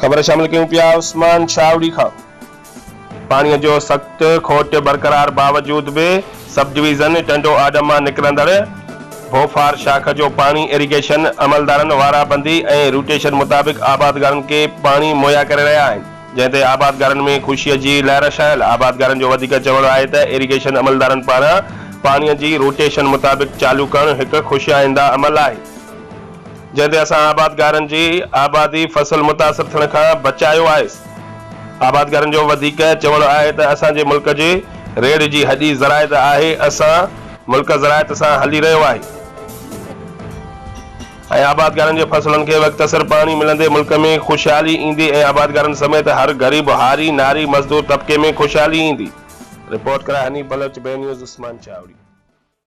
खबर शामिल क्यों पिया उस्मान छावड़ी खां। पानी जो सख्त खोट बरकरार बावजूद भी सब डिवीजन टंडो आडम मां निकरंदड़ भोफार शाख जो पानी इरिगेशन अमलदारन वाराबंदी ए रूटेशन मुताबिक आबादगारन के पानी मुहैया करे रहा है, जैसे आबादगारन में खुशी की लहर छायल। आबादगारन जो वधिक चवण है त इरिगेशन अमलदारन पारा पानी की रोटेशन मुताबिक चालू करण एक खुशियाईंदा अमल है, जैसे असां आबादगारन की आबादी फसल मुतासर थियण खां बचायो है। आबादगारन जो वधिक चवण है त असांजे मुल्क जी रेड़ की हडी ज़रायत है, असां मुल्क ज़रायत सां हली रहियो आहे। आबादगारन के फसलन के वक्त सर पानी मिलंदे मुल्क में खुशहाली ईंदी ए आबादगारन समेत हर गरीब हारी नारी मजदूर तबके में खुशहाली ईंदी। रिपोर्ट करा हनी बलोच, बे न्यूज़, उस्मान चावड़ी।